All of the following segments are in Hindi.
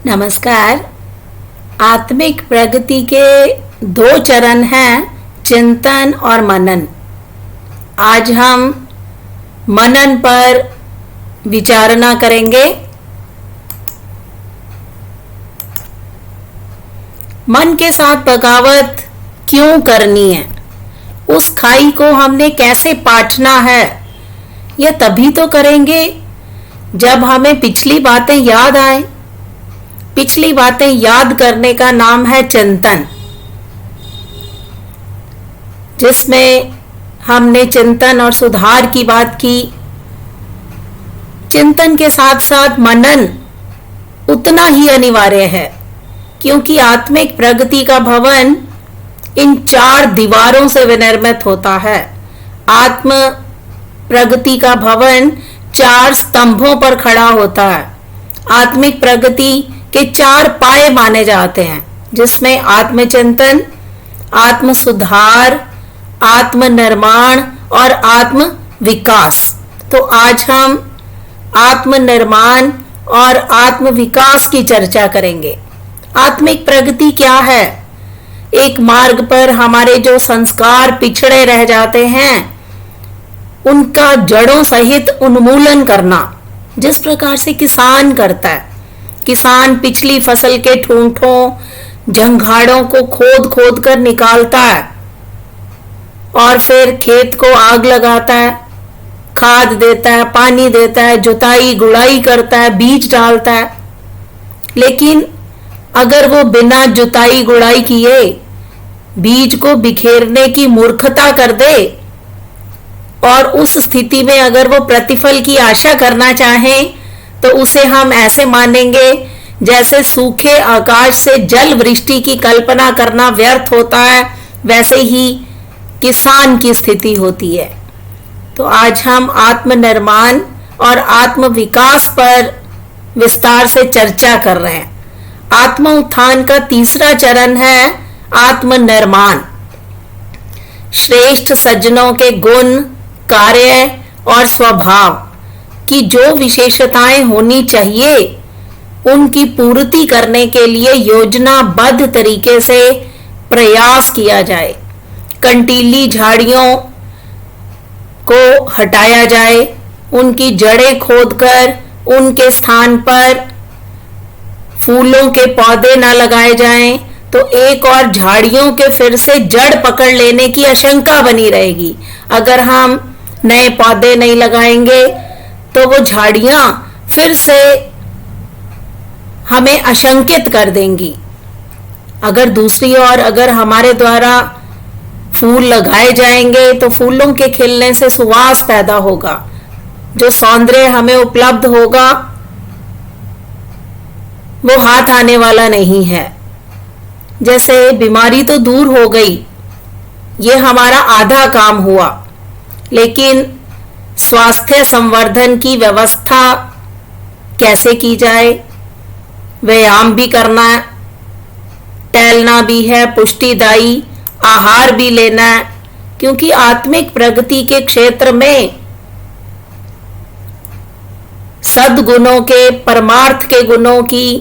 नमस्कार। आत्मिक प्रगति के दो चरण हैं, चिंतन और मनन। आज हम मनन पर विचारणा करेंगे। मन के साथ बगावत क्यों करनी है, उस खाई को हमने कैसे पाटना है, यह तभी तो करेंगे जब हमें पिछली बातें याद आए। पिछली बातें याद करने का नाम है चिंतन, जिसमें हमने चिंतन और सुधार की बात की। चिंतन के साथ साथ मनन उतना ही अनिवार्य है, क्योंकि आत्मिक प्रगति का भवन इन चार दीवारों से विनिर्मित होता है। आत्म प्रगति का भवन चार स्तंभों पर खड़ा होता है। आत्मिक प्रगति के चार पाए माने जाते हैं, जिसमें आत्मचिंतन, आत्म सुधार, आत्म निर्माण और आत्म विकास। तो आज हम आत्म निर्माण और आत्म विकास की चर्चा करेंगे। आत्मिक प्रगति क्या है? एक मार्ग पर हमारे जो संस्कार पिछड़े रह जाते हैं, उनका जड़ों सहित उन्मूलन करना, जिस प्रकार से किसान करता है। किसान पिछली फसल के ठूंठों झंगाड़ों को खोद खोद कर निकालता है और फिर खेत को आग लगाता है, खाद देता है, पानी देता है, जुताई गुड़ाई करता है, बीज डालता है। लेकिन अगर वो बिना जुताई गुड़ाई किए बीज को बिखेरने की मूर्खता कर दे और उस स्थिति में अगर वो प्रतिफल की आशा करना चाहे, तो उसे हम ऐसे मानेंगे जैसे सूखे आकाश से जल वृष्टि की कल्पना करना व्यर्थ होता है। वैसे ही किसान की स्थिति होती है। तो आज हम आत्म निर्माण और आत्म विकास पर विस्तार से चर्चा कर रहे हैं। आत्म उत्थान का तीसरा चरण है आत्म निर्माण। श्रेष्ठ सज्जनों के गुण, कार्य और स्वभाव की जो विशेषताएं होनी चाहिए, उनकी पूर्ति करने के लिए योजनाबद्ध तरीके से प्रयास किया जाए। कंटीली झाड़ियों को हटाया जाए, उनकी जड़ें खोदकर उनके स्थान पर फूलों के पौधे न लगाए जाएं, तो एक और झाड़ियों के फिर से जड़ पकड़ लेने की आशंका बनी रहेगी। अगर हम नए पौधे नहीं लगाएंगे तो वो झाड़ियां फिर से हमें आशंकित कर देंगी। अगर दूसरी ओर अगर हमारे द्वारा फूल लगाए जाएंगे तो फूलों के खिलने से सुवास पैदा होगा, जो सौंदर्य हमें उपलब्ध होगा वो हाथ आने वाला नहीं है। जैसे बीमारी तो दूर हो गई, ये हमारा आधा काम हुआ, लेकिन स्वास्थ्य संवर्धन की व्यवस्था कैसे की जाए? व्यायाम भी करना है, टहलना भी है, पुष्टिदायी आहार भी लेना है, क्योंकि आत्मिक प्रगति के क्षेत्र में सद्गुणों के, परमार्थ के गुणों की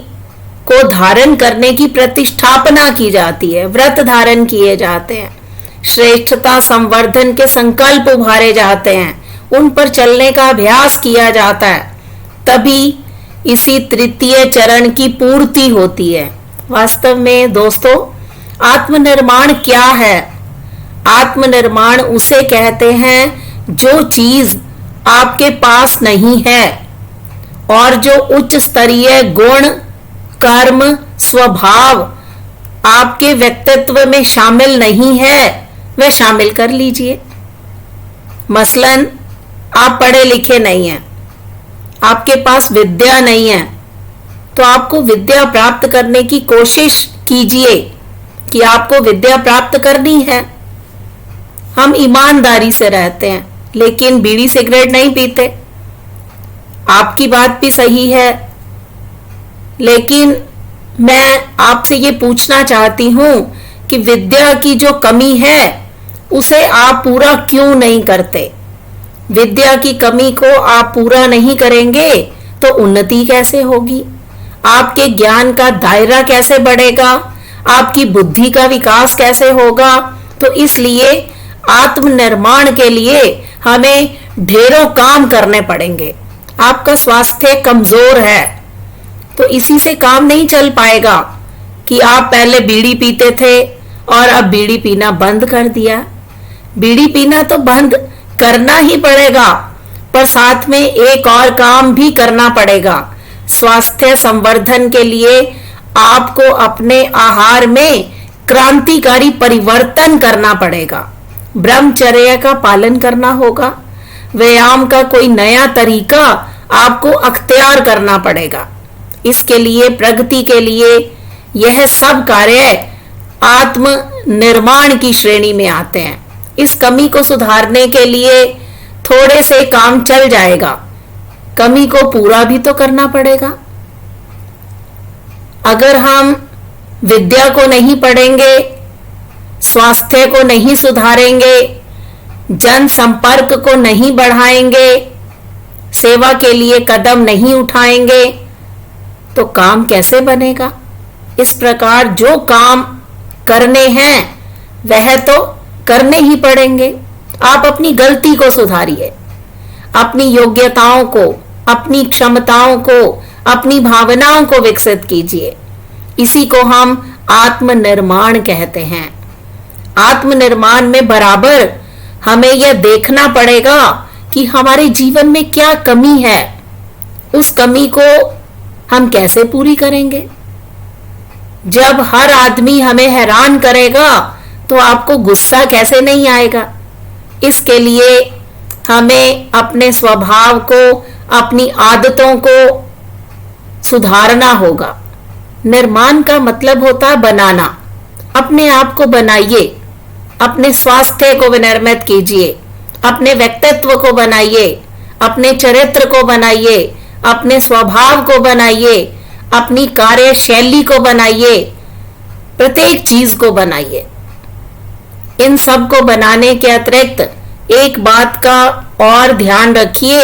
को धारण करने की प्रतिष्ठापना की जाती है, व्रत धारण किए जाते हैं, श्रेष्ठता संवर्धन के संकल्प उभारे जाते हैं, उन पर चलने का अभ्यास किया जाता है। तभी इसी तृतीय चरण की पूर्ति होती है। वास्तव में दोस्तों, आत्मनिर्माण क्या है? आत्मनिर्माण उसे कहते हैं जो चीज आपके पास नहीं है और जो उच्च स्तरीय गुण, कर्म, स्वभाव आपके व्यक्तित्व में शामिल नहीं है, वह शामिल कर लीजिए। मसलन आप पढ़े लिखे नहीं हैं, आपके पास विद्या नहीं है, तो आपको विद्या प्राप्त करने की कोशिश कीजिए कि आपको विद्या प्राप्त करनी है। हम ईमानदारी से रहते हैं, लेकिन बीड़ी सिगरेट नहीं पीते। आपकी बात भी सही है, लेकिन मैं आपसे ये पूछना चाहती हूं कि विद्या की जो कमी है उसे आप पूरा क्यों नहीं करते? विद्या की कमी को आप पूरा नहीं करेंगे तो उन्नति कैसे होगी? आपके ज्ञान का दायरा कैसे बढ़ेगा, आपकी बुद्धि का विकास कैसे होगा। तो इसलिए आत्मनिर्माण के लिए हमें ढेरों काम करने पड़ेंगे। आपका स्वास्थ्य कमजोर है तो इसी से काम नहीं चल पाएगा कि आप पहले बीड़ी पीते थे और अब बीड़ी पीना बंद कर दिया। बीड़ी पीना तो बंद करना ही पड़ेगा, पर साथ में एक और काम भी करना पड़ेगा। स्वास्थ्य संवर्धन के लिए आपको अपने आहार में क्रांतिकारी परिवर्तन करना पड़ेगा। ब्रह्मचर्य का पालन करना होगा। व्यायाम का कोई नया तरीका आपको अख्तियार करना पड़ेगा। इसके लिए, प्रगति के लिए यह सब कार्य आत्म निर्माण की श्रेणी में आते हैं। इस कमी को सुधारने के लिए थोड़े से काम चल जाएगा, कमी को पूरा भी तो करना पड़ेगा। अगर हम विद्या को नहीं पढ़ेंगे, स्वास्थ्य को नहीं सुधारेंगे, जन संपर्क को नहीं बढ़ाएंगे, सेवा के लिए कदम नहीं उठाएंगे, तो काम कैसे बनेगा। इस प्रकार जो काम करने हैं वह तो करने ही पड़ेंगे। आप अपनी गलती को सुधारिए, अपनी योग्यताओं को, अपनी क्षमताओं को, अपनी भावनाओं को विकसित कीजिए। इसी को हम आत्मनिर्माण कहते हैं। आत्मनिर्माण में बराबर हमें यह देखना पड़ेगा कि हमारे जीवन में क्या कमी है, उस कमी को हम कैसे पूरी करेंगे। जब हर आदमी हमें हैरान करेगा तो आपको गुस्सा कैसे नहीं आएगा। इसके लिए हमें अपने स्वभाव को, अपनी आदतों को सुधारना होगा। निर्माण का मतलब होता है बनाना। अपने आप को बनाइए, अपने स्वास्थ्य को विनिर्मित कीजिए, अपने व्यक्तित्व को बनाइए, अपने चरित्र को बनाइए, अपने स्वभाव को बनाइए, अपनी कार्यशैली को बनाइए, प्रत्येक चीज को बनाइए। इन सब को बनाने के अतिरिक्त एक बात का और ध्यान रखिए,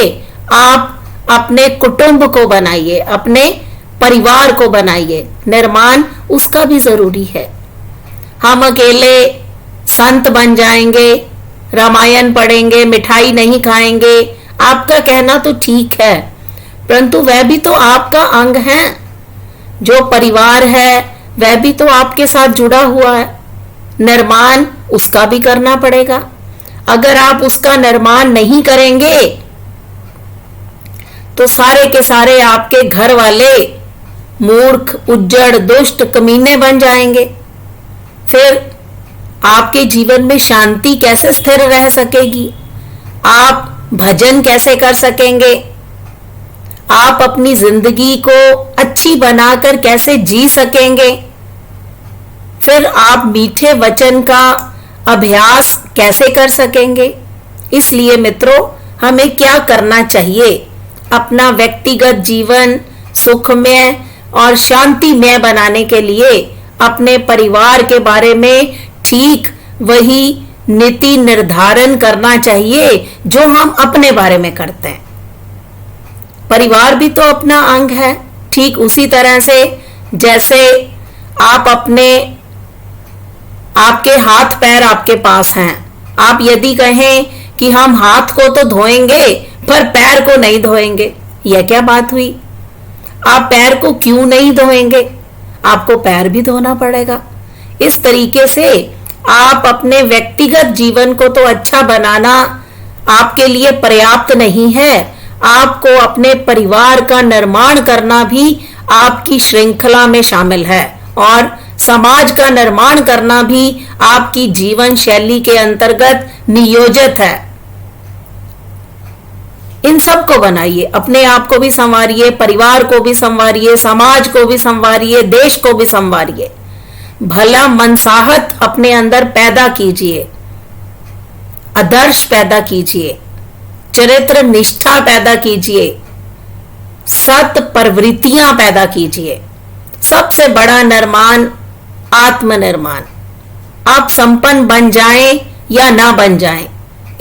आप अपने कुटुंब को बनाइए, अपने परिवार को बनाइए। निर्माण उसका भी जरूरी है। हम अकेले संत बन जाएंगे, रामायण पढ़ेंगे, मिठाई नहीं खाएंगे, आपका कहना तो ठीक है, परंतु वह भी तो आपका अंग है। जो परिवार है वह भी तो आपके साथ जुड़ा हुआ है। निर्माण उसका भी करना पड़ेगा। अगर आप उसका निर्माण नहीं करेंगे तो सारे के सारे आपके घर वाले मूर्ख, उज्जड़, दुष्ट, कमीने बन जाएंगे। फिर आपके जीवन में शांति कैसे स्थिर रह सकेगी। आप भजन कैसे कर सकेंगे। आप अपनी जिंदगी को अच्छी बनाकर कैसे जी सकेंगे। फिर आप मीठे वचन का अभ्यास कैसे कर सकेंगे। इसलिए मित्रों, हमें क्या करना चाहिए। अपना व्यक्तिगत जीवन सुखमय और शांतिमय बनाने के लिए अपने परिवार के बारे में ठीक वही नीति निर्धारण करना चाहिए जो हम अपने बारे में करते हैं। परिवार भी तो अपना अंग है। ठीक उसी तरह से जैसे आपके हाथ पैर आपके पास हैं। आप यदि कहें कि हम हाथ को तो धोएंगे पर पैर को नहीं धोएंगे, यह क्या बात हुई। आप पैर को क्यों नहीं धोएंगे, आपको पैर भी धोना पड़ेगा। इस तरीके से आप अपने व्यक्तिगत जीवन को तो अच्छा बनाना आपके लिए पर्याप्त नहीं है, आपको अपने परिवार का निर्माण करना भी आपकी श्रृंखला में शामिल है और समाज का निर्माण करना भी आपकी जीवन शैली के अंतर्गत नियोजित है। इन सब को बनाइए, अपने आप को भी संवारिए, परिवार को भी संवारिए, समाज को भी संवारिए, देश को भी संवारिए। भला मनसाहत अपने अंदर पैदा कीजिए, आदर्श पैदा कीजिए, चरित्र निष्ठा पैदा कीजिए, सत प्रवृत्तियां पैदा कीजिए। सबसे बड़ा निर्माण आत्मनिर्माण। आप संपन्न बन जाएं या ना बन जाएं,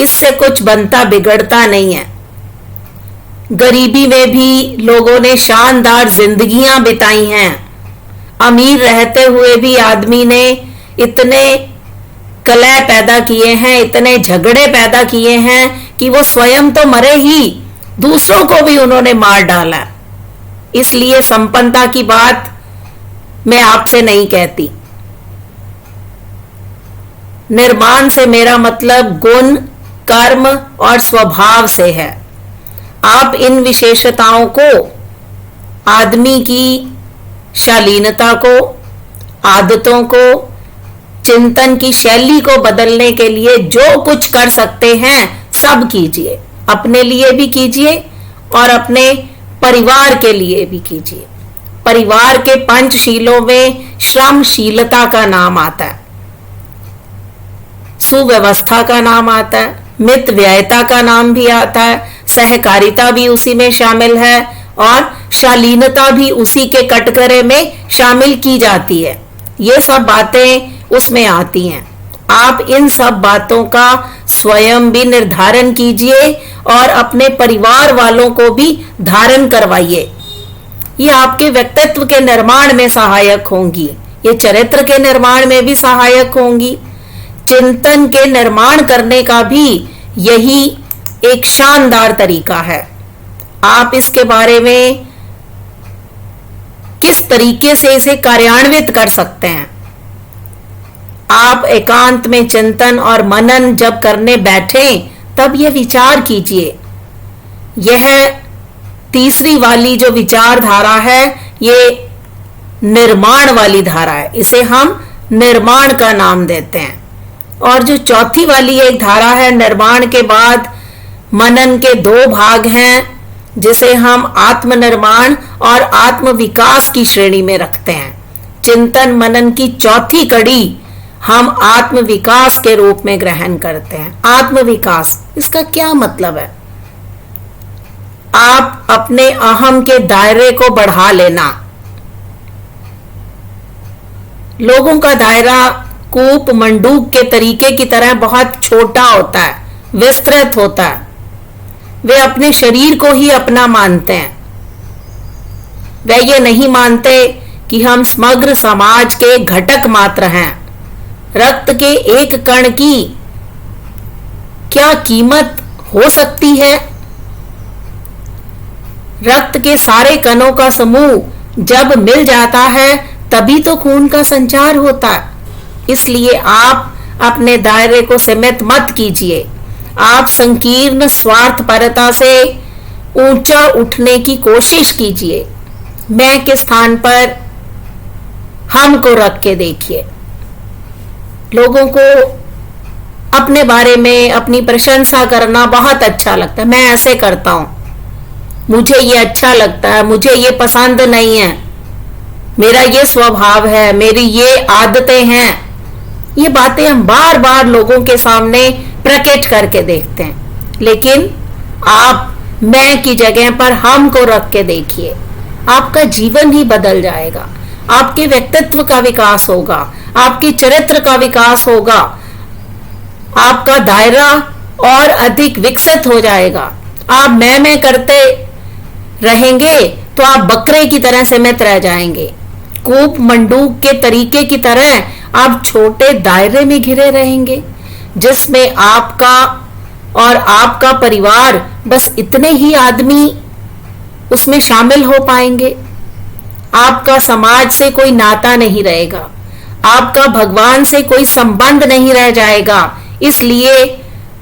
इससे कुछ बनता बिगड़ता नहीं है। गरीबी में भी लोगों ने शानदार जिंदगियां बिताई हैं। अमीर रहते हुए भी आदमी ने इतने कलह पैदा किए हैं, इतने झगड़े पैदा किए हैं कि वो स्वयं तो मरे ही, दूसरों को भी उन्होंने मार डाला। इसलिए संपन्नता की बात मैं आपसे नहीं कहती। निर्माण से मेरा मतलब गुण, कर्म और स्वभाव से है। आप इन विशेषताओं को, आदमी की शालीनता को, आदतों को, चिंतन की शैली को बदलने के लिए जो कुछ कर सकते हैं सब कीजिए। अपने लिए भी कीजिए और अपने परिवार के लिए भी कीजिए। परिवार के पंचशीलों में श्रमशीलता का नाम आता है, सुव्यवस्था का नाम आता है, मित व्ययता का नाम भी आता है, सहकारिता भी उसी में शामिल है और शालीनता भी उसी के कटघरे में शामिल की जाती है। ये सब बातें उसमें आती हैं। आप इन सब बातों का स्वयं भी निर्धारण कीजिए और अपने परिवार वालों को भी धारण करवाइए। ये आपके व्यक्तित्व के निर्माण में सहायक होंगी, ये चरित्र के निर्माण में भी सहायक होंगी। चिंतन के निर्माण करने का भी यही एक शानदार तरीका है। आप इसके बारे में किस तरीके से इसे कार्यान्वित कर सकते हैं। आप एकांत में चिंतन और मनन जब करने बैठें तब यह विचार कीजिए। यह तीसरी वाली जो विचारधारा है ये निर्माण वाली धारा है, इसे हम निर्माण का नाम देते हैं। और जो चौथी वाली एक धारा है, निर्माण के बाद मनन के दो भाग हैं जिसे हम आत्मनिर्माण और आत्म विकास की श्रेणी में रखते हैं। चिंतन मनन की चौथी कड़ी हम आत्म विकास के रूप में ग्रहण करते हैं। आत्म विकास, इसका क्या मतलब है? आप अपने अहम के दायरे को बढ़ा लेना। लोगों का दायरा कूप मंडूक के तरीके की तरह बहुत छोटा होता है, विस्तृत होता है। वे अपने शरीर को ही अपना मानते हैं। वे ये नहीं मानते कि हम समग्र समाज के घटक मात्र हैं। रक्त के एक कण की क्या कीमत हो सकती है? रक्त के सारे कणों का समूह जब मिल जाता है तभी तो खून का संचार होता है। इसलिए आप अपने दायरे को सीमित मत कीजिए। आप संकीर्ण स्वार्थपरता से ऊंचा उठने की कोशिश कीजिए। मैं के स्थान पर हम को रख के देखिए। लोगों को अपने बारे में अपनी प्रशंसा करना बहुत अच्छा लगता है। मैं ऐसे करता हूं, मुझे ये अच्छा लगता है, मुझे ये पसंद नहीं है, मेरा ये स्वभाव है, मेरी ये आदतें हैं। ये बातें हम बार बार लोगों के सामने प्रकट करके देखते हैं। लेकिन आप मैं की जगह पर हम को रख के देखिए, आपका जीवन ही बदल जाएगा। आपके व्यक्तित्व का विकास होगा, आपके चरित्र का विकास होगा, आपका दायरा और अधिक विकसित हो जाएगा। आप मैं करते रहेंगे तो आप बकरे की तरह सीमित रह जाएंगे। कूप मंडूक के तरीके की तरह आप छोटे दायरे में घिरे रहेंगे जिसमें आपका और आपका परिवार, बस इतने ही आदमी उसमें शामिल हो पाएंगे। आपका समाज से कोई नाता नहीं रहेगा, आपका भगवान से कोई संबंध नहीं रह जाएगा। इसलिए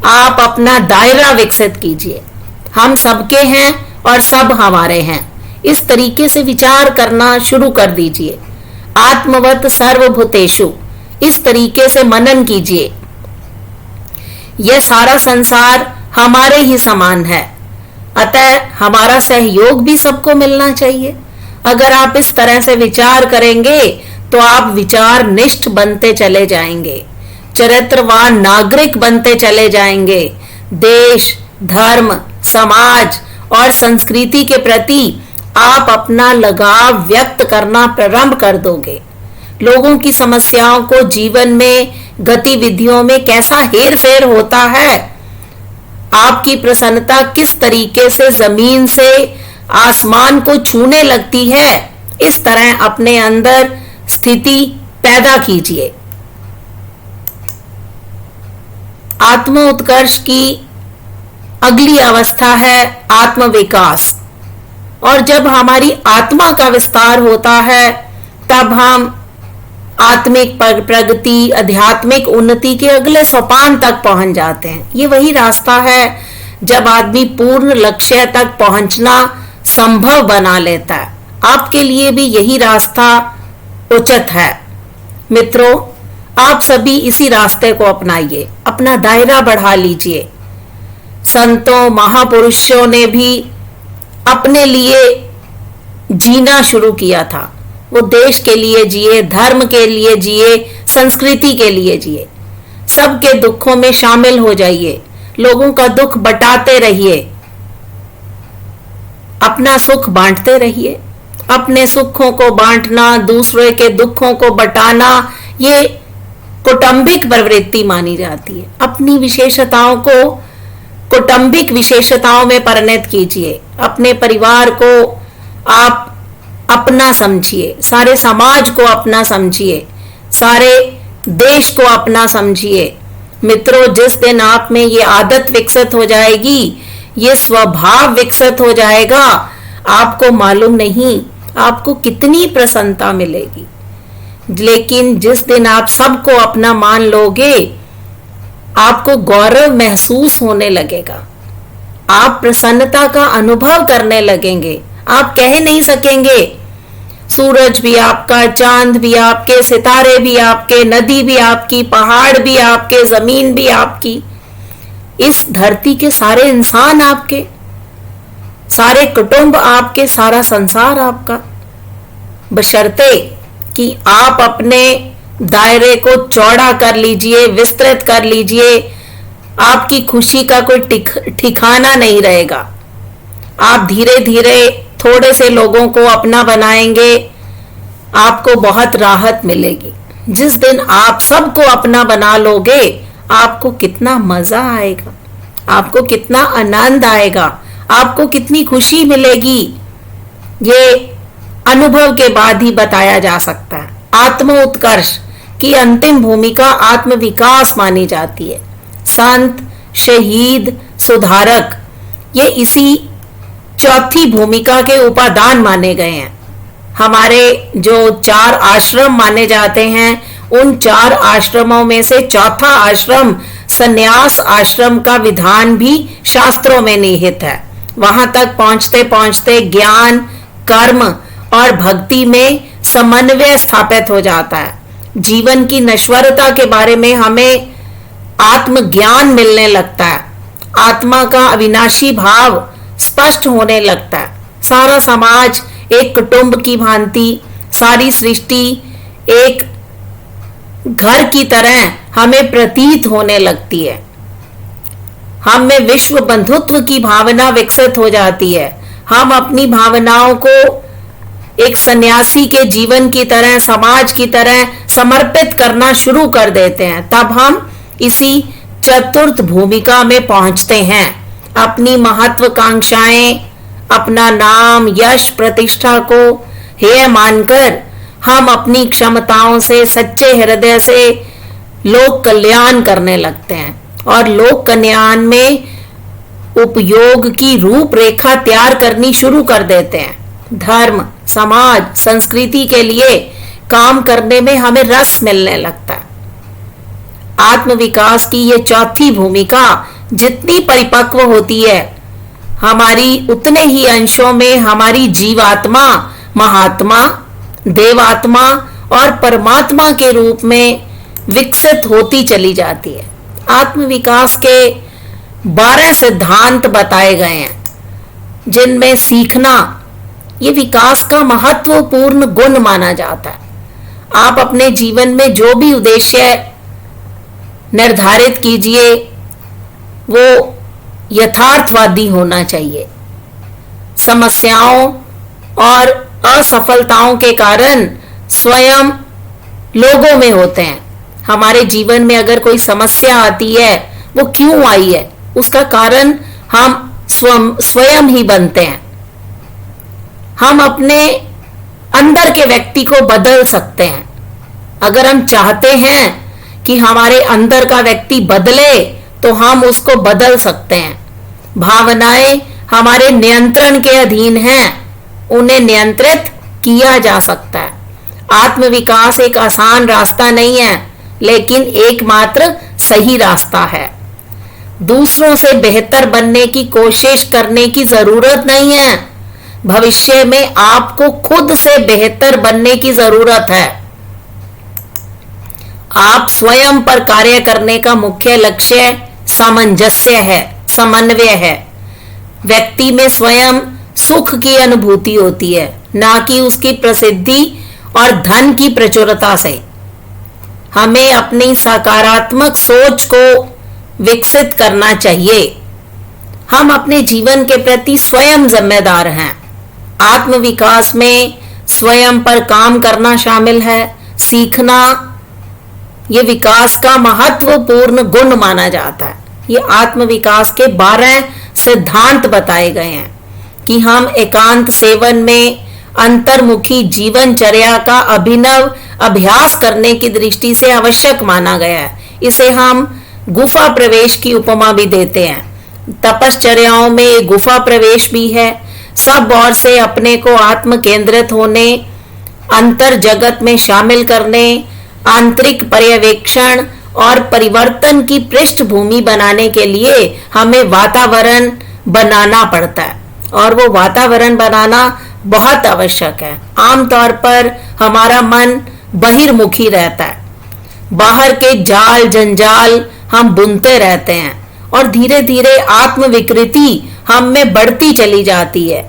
आप अपना दायरा विकसित कीजिए। हम सबके हैं और सब हमारे हैं, इस तरीके से विचार करना शुरू कर दीजिए। आत्मवत सर्वभूतेषु, इस तरीके से मनन कीजिए। यह सारा संसार हमारे ही समान है, अतः हमारा सहयोग भी सबको मिलना चाहिए। अगर आप इस तरह से विचार करेंगे तो आप विचार निष्ठ बनते चले जाएंगे, चरित्रवान नागरिक बनते चले जाएंगे। देश, धर्म, समाज और संस्कृति के प्रति आप अपना लगाव व्यक्त करना प्रारंभ कर दोगे। लोगों की समस्याओं को, जीवन में गतिविधियों में कैसा हेर फेर होता है, आपकी प्रसन्नता किस तरीके से जमीन से आसमान को छूने लगती है, इस तरह अपने अंदर स्थिति पैदा कीजिए। आत्म उत्कर्ष की अगली अवस्था है आत्म विकास। और जब हमारी आत्मा का विस्तार होता है तब हम आत्मिक प्रगति, आध्यात्मिक उन्नति के अगले सोपान तक पहुंच जाते हैं। ये वही रास्ता है जब आदमी पूर्ण लक्ष्य तक पहुंचना संभव बना लेता है। आपके लिए भी यही रास्ता उचित है। मित्रों, आप सभी इसी रास्ते को अपनाइए, अपना दायरा बढ़ा लीजिए। संतों, महापुरुषों ने भी अपने लिए जीना शुरू किया था। वो देश के लिए जिए, धर्म के लिए जिए, संस्कृति के लिए जिए। सबके दुखों में शामिल हो जाइए, लोगों का दुख बटाते रहिए, अपना सुख बांटते रहिए। अपने सुखों को बांटना, दूसरे के दुखों को बटाना, ये कौटुंबिक प्रवृत्ति मानी जाती है। अपनी विशेषताओं को कौटुंबिक विशेषताओं में परिणत कीजिए। अपने परिवार को आप अपना समझिए, सारे समाज को अपना समझिए, सारे देश को अपना समझिए। मित्रों, जिस दिन आप में ये आदत विकसित हो जाएगी, ये स्वभाव विकसित हो जाएगा, आपको मालूम नहीं आपको कितनी प्रसन्नता मिलेगी। लेकिन जिस दिन आप सबको अपना मान लोगे, आपको गौरव महसूस होने लगेगा, आप प्रसन्नता का अनुभव करने लगेंगे। आप कह नहीं सकेंगे। सूरज भी आपका, चांद भी आपके, सितारे भी आपके, नदी भी आपकी, पहाड़ भी आपके, जमीन भी आपकी, इस धरती के सारे इंसान आपके, सारे कुटुंब आपके, सारा संसार आपका, बशर्ते कि आप अपने दायरे को चौड़ा कर लीजिए, विस्तृत कर लीजिए। आपकी खुशी का कोई ठिकाना नहीं रहेगा। आप धीरे धीरे थोड़े से लोगों को अपना बनाएंगे, आपको बहुत राहत मिलेगी। जिस दिन आप सबको अपना बना लोगे, आपको कितना मजा आएगा, आपको कितना आनंद आएगा, आपको कितनी खुशी मिलेगी, ये अनुभव के बाद ही बताया जा सकता है। आत्म उत्कर्ष की अंतिम भूमिका आत्म विकास मानी जाती है। संत, शहीद, सुधारक, ये इसी चौथी भूमिका के उपादान माने गए हैं। हमारे जो 4 आश्रम माने जाते हैं, उन 4 आश्रमों में से चौथा आश्रम संन्यास आश्रम का विधान भी शास्त्रों में निहित है। वहां तक पहुंचते पहुंचते ज्ञान, कर्म और भक्ति में समन्वय स्थापित हो जाता है। जीवन की नश्वरता के बारे में हमें आत्मज्ञान मिलने लगता है। आत्मा का अविनाशी भाव स्पष्ट होने लगता है। सारा समाज एक कुटुंब की भांति, सारी सृष्टि एक घर की तरह हमें प्रतीत होने लगती है। हम में विश्व बंधुत्व की भावना विकसित हो जाती है। हम अपनी भावनाओं को एक सन्यासी के जीवन की तरह, समाज की तरह समर्पित करना शुरू कर देते हैं। तब हम इसी चतुर्थ भूमिका में पहुंचते हैं। अपनी महत्वाकांक्षाएं, अपना नाम, यश, प्रतिष्ठा को हेय मानकर हम अपनी क्षमताओं से, सच्चे हृदय से लोक कल्याण करने लगते हैं और लोक कल्याण में उपयोग की रूपरेखा तैयार करनी शुरू कर देते हैं। धर्म, समाज, संस्कृति के लिए काम करने में हमें रस मिलने लगता है। आत्मविकास की ये चौथी भूमिका जितनी परिपक्व होती है, हमारी उतने ही अंशों में हमारी जीवात्मा, महात्मा, देवात्मा और परमात्मा के रूप में विकसित होती चली जाती है। आत्मविकास के 12 सिद्धांत बताए गए हैं, जिनमें सीखना ये विकास का महत्वपूर्ण गुण माना जाता है। आप अपने जीवन में जो भी उद्देश्य निर्धारित कीजिए, वो यथार्थवादी होना चाहिए। समस्याओं और असफलताओं के कारण स्वयं लोगों में होते हैं। हमारे जीवन में अगर कोई समस्या आती है, वो क्यों आई है, उसका कारण हम स्वयं ही बनते हैं। हम अपने अंदर के व्यक्ति को बदल सकते हैं। अगर हम चाहते हैं कि हमारे अंदर का व्यक्ति बदले तो हम उसको बदल सकते हैं। भावनाएं हमारे नियंत्रण के अधीन हैं, उन्हें नियंत्रित किया जा सकता है। आत्मविकास एक आसान रास्ता नहीं है, लेकिन एकमात्र सही रास्ता है। दूसरों से बेहतर बनने की कोशिश करने की जरूरत नहीं है। भविष्य में आपको खुद से बेहतर बनने की जरूरत है। आप स्वयं पर कार्य करने का मुख्य लक्ष्य सामंजस्य है, समन्वय है। व्यक्ति में स्वयं सुख की अनुभूति होती है, ना कि उसकी प्रसिद्धि और धन की प्रचुरता से। हमें अपनी सकारात्मक सोच को विकसित करना चाहिए। हम अपने जीवन के प्रति स्वयं जिम्मेदार हैं। आत्मविकास में स्वयं पर काम करना शामिल है। सीखना ये विकास का महत्वपूर्ण गुण माना जाता है। ये आत्मविकास के 12 सिद्धांत बताए गए हैं कि हम एकांत सेवन में अंतर्मुखी जीवनचर्या का अभिनव अभ्यास करने की दृष्टि से आवश्यक माना गया है। इसे हम गुफा प्रवेश की उपमा भी देते हैं। तपश्चर्याओं में गुफा प्रवेश भी है। सब ओर से अपने को आत्म केंद्रित होने, अंतर जगत में शामिल करने, आंतरिक पर्यवेक्षण और परिवर्तन की पृष्ठभूमि बनाने के लिए हमें वातावरण बनाना पड़ता है, और वो वातावरण बनाना बहुत आवश्यक है। आमतौर पर हमारा मन बहिर्मुखी रहता है। बाहर के जाल जंजाल हम बुनते रहते हैं और धीरे धीरे आत्म विकृति हम में बढ़ती चली जाती है।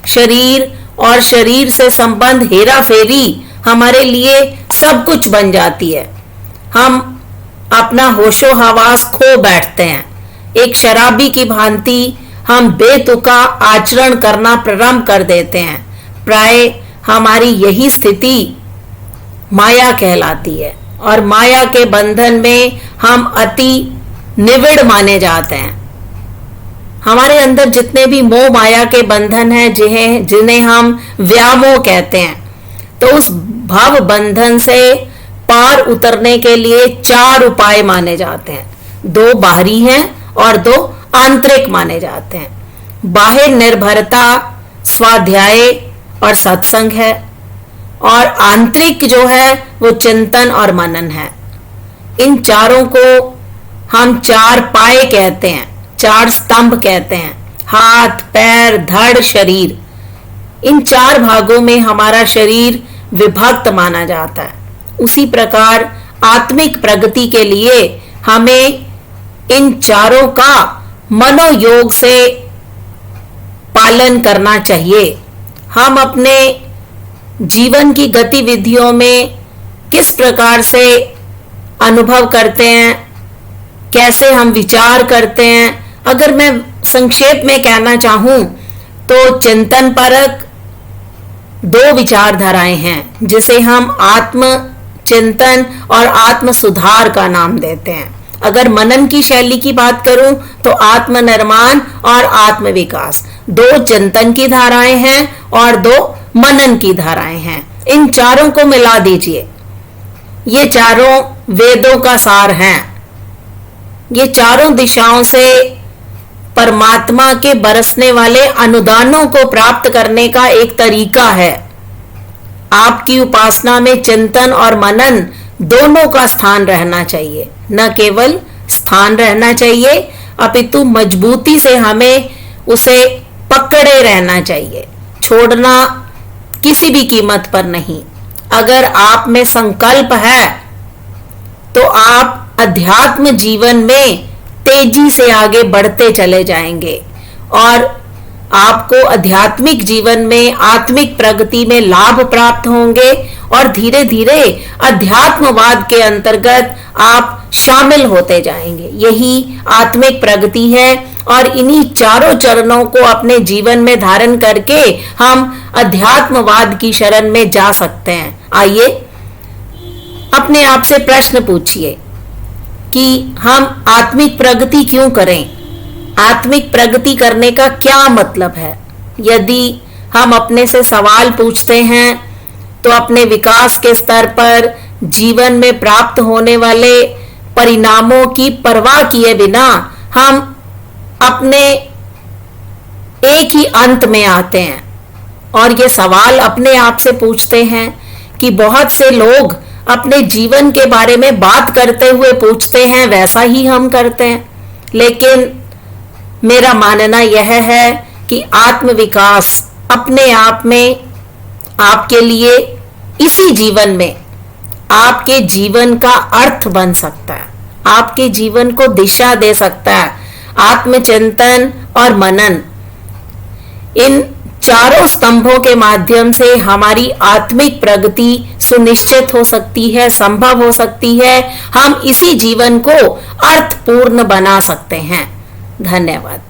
शरीर और शरीर से संबंध हेरा फेरी हमारे लिए सब कुछ बन जाती है। हम अपना होशो हवास खो बैठते हैं। एक शराबी की भांति हम बेतुका आचरण करना प्रारंभ कर देते हैं। प्राय हमारी यही स्थिति माया कहलाती है, और माया के बंधन में हम अति निविड़ माने जाते हैं। हमारे अंदर जितने भी मोह माया के बंधन हैं, जिन्हें हम व्यामोह कहते हैं, तो उस भव बंधन से पार उतरने के लिए 4 उपाय माने जाते हैं। 2 बाहरी हैं और 2 आंतरिक माने जाते हैं। बाहर निर्भरता, स्वाध्याय और सत्संग है, और आंतरिक जो है वो चिंतन और मनन है। इन चारों को हम 4 पाए कहते हैं, 4 स्तंभ कहते हैं। हाथ, पैर, धड़, शरीर, इन 4 भागों में हमारा शरीर विभक्त माना जाता है। उसी प्रकार आत्मिक प्रगति के लिए हमें इन चारों का मनोयोग से पालन करना चाहिए। हम अपने जीवन की गतिविधियों में किस प्रकार से अनुभव करते हैं, कैसे हम विचार करते हैं, अगर मैं संक्षेप में कहना चाहूं तो चिंतन परक 2 विचारधाराएं हैं, जिसे हम आत्म चिंतन और आत्म सुधार का नाम देते हैं। अगर मनन की शैली की बात करूं तो आत्मनिर्माण और आत्म विकास 2 चिंतन की धाराएं हैं और 2 मनन की धाराएं हैं। इन चारों को मिला दीजिए, ये चारों वेदों का सार हैं। ये चारों दिशाओं से परमात्मा के बरसने वाले अनुदानों को प्राप्त करने का एक तरीका है। आपकी उपासना में चिंतन और मनन दोनों का स्थान रहना चाहिए। न केवल स्थान रहना चाहिए, अपितु मजबूती से हमें उसे पकड़े रहना चाहिए, छोड़ना किसी भी कीमत पर नहीं। अगर आप में संकल्प है तो आप अध्यात्म जीवन में तेजी से आगे बढ़ते चले जाएंगे, और आपको आध्यात्मिक जीवन में आत्मिक प्रगति में लाभ प्राप्त होंगे, और धीरे धीरे अध्यात्मवाद के अंतर्गत आप शामिल होते जाएंगे। यही आत्मिक प्रगति है, और इन्हीं चारों चरणों को अपने जीवन में धारण करके हम अध्यात्मवाद की शरण में जा सकते हैं। आइए अपने आप से प्रश्न पूछिए कि हम आत्मिक प्रगति क्यों करें। आत्मिक प्रगति करने का क्या मतलब है। यदि हम अपने से सवाल पूछते हैं तो अपने विकास के स्तर पर जीवन में प्राप्त होने वाले परिणामों की परवाह किए बिना हम अपने एक ही अंत में आते हैं और ये सवाल अपने आप से पूछते हैं कि बहुत से लोग अपने जीवन के बारे में बात करते हुए पूछते हैं, वैसा ही हम करते हैं। लेकिन मेरा मानना यह है कि आत्म विकास अपने आप में आपके लिए इसी जीवन में आपके जीवन का अर्थ बन सकता है, आपके जीवन को दिशा दे सकता है। आत्मचिंतन और मनन, इन चारों स्तंभों के माध्यम से हमारी आत्मिक प्रगति सुनिश्चित हो सकती है, संभव हो सकती है। हम इसी जीवन को अर्थपूर्ण बना सकते हैं। धन्यवाद।